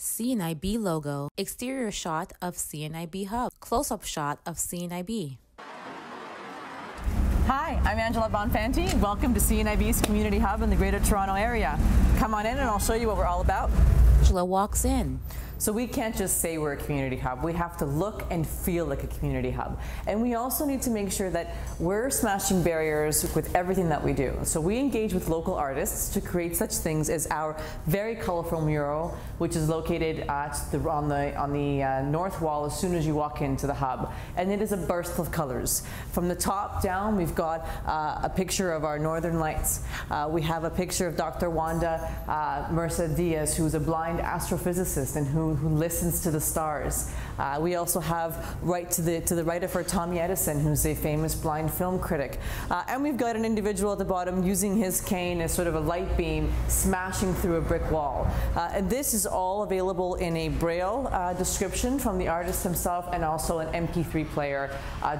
CNIB logo, exterior shot of CNIB Hub, close-up shot of CNIB. Hi, I'm Angela Bonfanti. Welcome to CNIB's Community Hub in the Greater Toronto Area. Come on in and I'll show you what we're all about. Angela walks in. So we can't just say we're a community hub. We have to look and feel like a community hub. And we also need to make sure that we're smashing barriers with everything that we do. So we engage with local artists to create such things as our very colorful mural, which is located on the north wall as soon as you walk into the hub. And it is a burst of colors. From the top down, we've got a picture of our Northern Lights. We have a picture of Dr. Wanda Merced Diaz, who's a blind astrophysicist and who listens to the stars. We also have right to the right of her Tommy Edison, who's a famous blind film critic. And we've got an individual at the bottom using his cane as sort of a light beam smashing through a brick wall. And this is all available in a Braille description from the artist himself, and also an MP3 player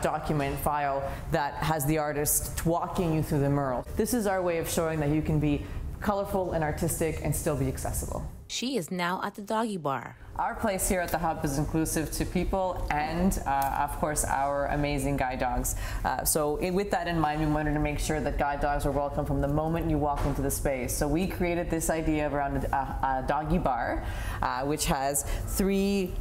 document file that has the artist walking you through the mural. This is our way of showing that you can be colorful and artistic and still be accessible. She is now at the doggy bar. Our place here at the Hub is inclusive to people and, of course, our amazing guide dogs. With that in mind, we wanted to make sure that guide dogs are welcome from the moment you walk into the space. So we created this idea around a doggy bar, which has 3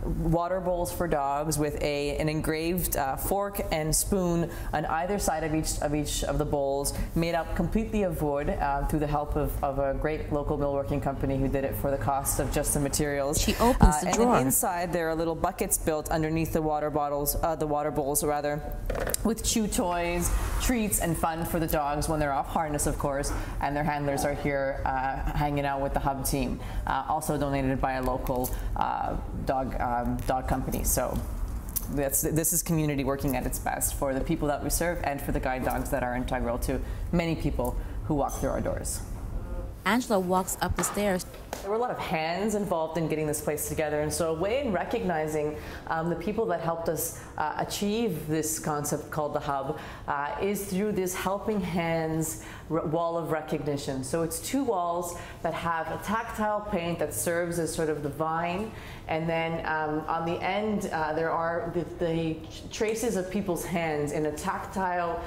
water bowls for dogs with an engraved fork and spoon on either side of each of the bowls, made up completely of wood through the help of a great local millworking company who did it for the cost of just the materials. She opens the drawer. And inside there are little buckets built underneath the water bowls, with chew toys, treats, and fun for the dogs when they're off harness, of course, and their handlers are here hanging out with the Hub team. Also donated by a local dog company. So this is community working at its best for the people that we serve and for the guide dogs that are integral to many people who walk through our doors. Angela walks up the stairs. There were a lot of hands involved in getting this place together, and so a way in recognizing the people that helped us achieve this concept called the Hub is through this Helping Hands wall of recognition. So it's 2 walls that have a tactile paint that serves as sort of the vine, and then on the end there are the traces of people's hands in a tactile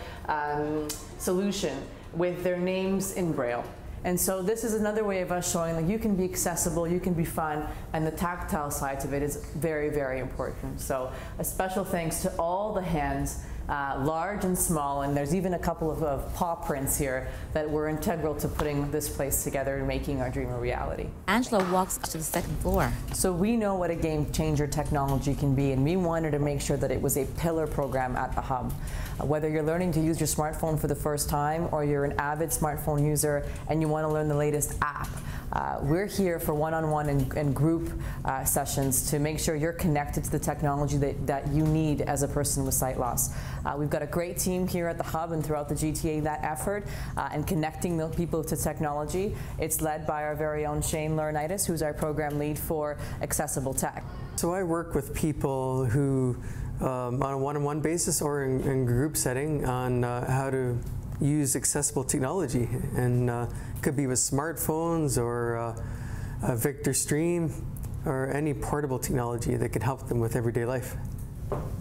solution with their names in Braille. And so this is another way of us showing that you can be accessible, you can be fun, and the tactile sides of it is very, very important. So a special thanks to all the hands, large and small, and there's even a couple of paw prints here that were integral to putting this place together and making our dream a reality. Angela walks up to the 2nd floor. So we know what a game changer technology can be, and we wanted to make sure that it was a pillar program at the Hub. Whether you're learning to use your smartphone for the first time or you're an avid smartphone user and you want to learn the latest app, we're here for one-on-one and group sessions to make sure you're connected to the technology that you need as a person with sight loss. We've got a great team here at the Hub and throughout the GTA that effort and connecting the people to technology. It's led by our very own Shane Laurinaitis, who's our program lead for Accessible Tech. So I work with people who, on a one-on-one basis or in group setting, on how to use accessible technology, and could be with smartphones or a Victor Stream or any portable technology that could help them with everyday life.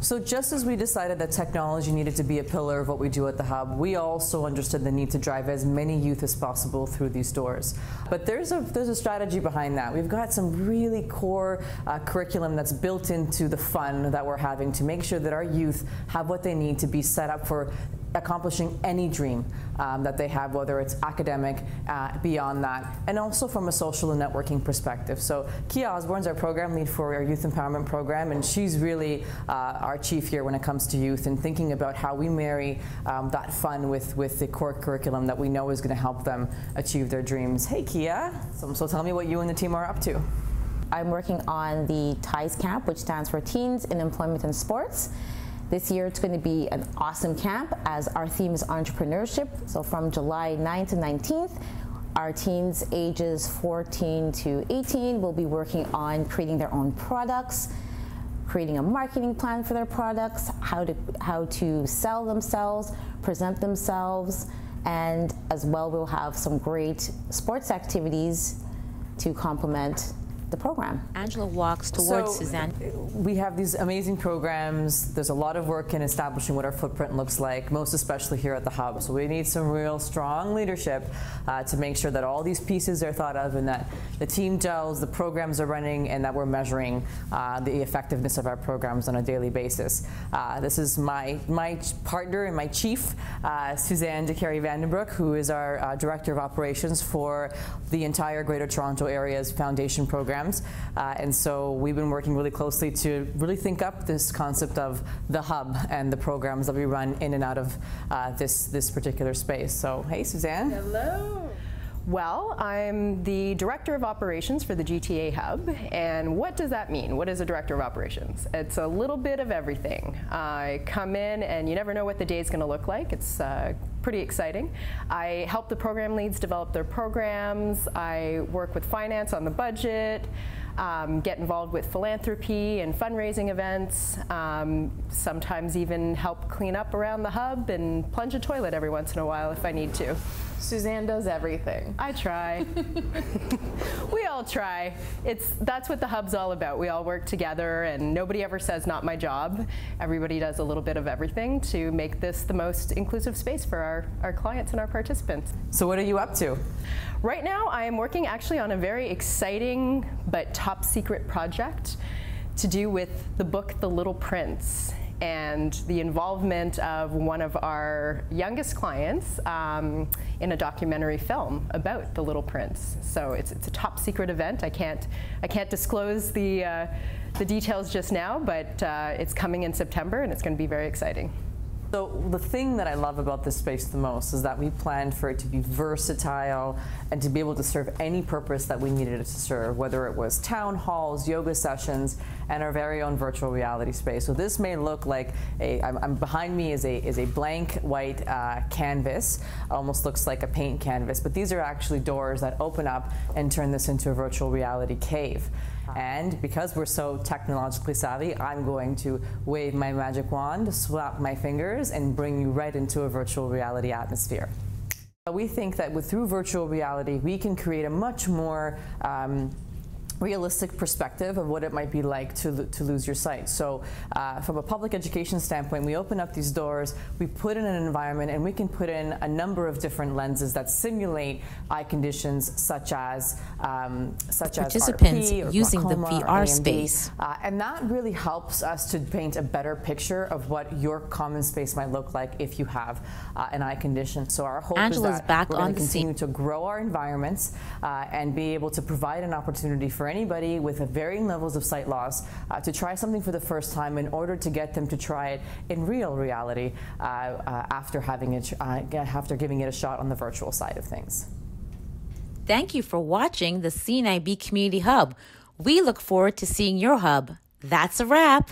So just as we decided that technology needed to be a pillar of what we do at the Hub, we also understood the need to drive as many youth as possible through these doors. But there's a strategy behind that. We've got some really core curriculum that's built into the fun that we're having to make sure that our youth have what they need to be set up for accomplishing any dream that they have, whether it's academic, beyond that, and also from a social and networking perspective. So Kia Osborne's our program lead for our Youth Empowerment Program, and she's really our chief here when it comes to youth and thinking about how we marry that fun with the core curriculum that we know is going to help them achieve their dreams. Hey Kia, so tell me what you and the team are up to. I'm working on the TIES camp, which stands for Teens in Employment and Sports. This year it's going to be an awesome camp as our theme is entrepreneurship. So from July 9th to 19th, our teens ages 14 to 18 will be working on creating their own products, creating a marketing plan for their products, how to sell themselves, present themselves, and as well we'll have some great sports activities to complement the program. Angela walks towards Suzanne. We have these amazing programs. There's a lot of work in establishing what our footprint looks like, most especially here at the Hub. So we need some real strong leadership to make sure that all these pieces are thought of and that the team gels, the programs are running, and that we're measuring the effectiveness of our programs on a daily basis. This is my partner and my chief, Suzanne DeCarey-Vandenbroek, who is our Director of Operations for the entire Greater Toronto Area's foundation programs. And so we've been working really closely to really think up this concept of the Hub and the programs that we run in and out of this particular space. So, hey, Suzanne. Hello. Well, I'm the Director of Operations for the GTA Hub, and what does that mean? What is a Director of Operations? It's a little bit of everything. I come in and you never know what the day is going to look like. It's pretty exciting. I help the program leads develop their programs. I work with finance on the budget, get involved with philanthropy and fundraising events, sometimes even help clean up around the Hub and plunge a toilet every once in a while if I need to. Suzanne does everything. I try. We all try. That's what the Hub's all about. We all work together and nobody ever says not my job. Everybody does a little bit of everything to make this the most inclusive space for our clients and our participants. So what are you up to? Right now I am working actually on a very exciting but top secret project to do with the book The Little Prince and the involvement of one of our youngest clients in a documentary film about the Little Prince. So it's a top secret event. I can't disclose the details just now, but it's coming in September and it's going to be very exciting. So the thing that I love about this space the most is that we planned for it to be versatile and to be able to serve any purpose that we needed it to serve, whether it was town halls, yoga sessions, and our very own virtual reality space. So this may look like behind me is a blank white canvas, almost looks like a paint canvas, but these are actually doors that open up and turn this into a virtual reality cave. And because we're so technologically savvy, I'm going to wave my magic wand, swap my fingers, and bring you right into a virtual reality atmosphere. We think that through virtual reality, we can create a much more realistic perspective of what it might be like to lose your sight. So from a public education standpoint, we open up these doors, we put in an environment, and we can put in a number of different lenses that simulate eye conditions such as participants RP or using glaucoma the or VR AMD. space. And that really helps us to paint a better picture of what your common space might look like if you have an eye condition. So our hope Angela's is that back we're going on to the continue scene. to grow our environments and be able to provide an opportunity for anybody with varying levels of sight loss to try something for the first time in order to get them to try it in real reality after giving it a shot on the virtual side of things. Thank you for watching the CNIB Community Hub. We look forward to seeing your hub. That's a wrap.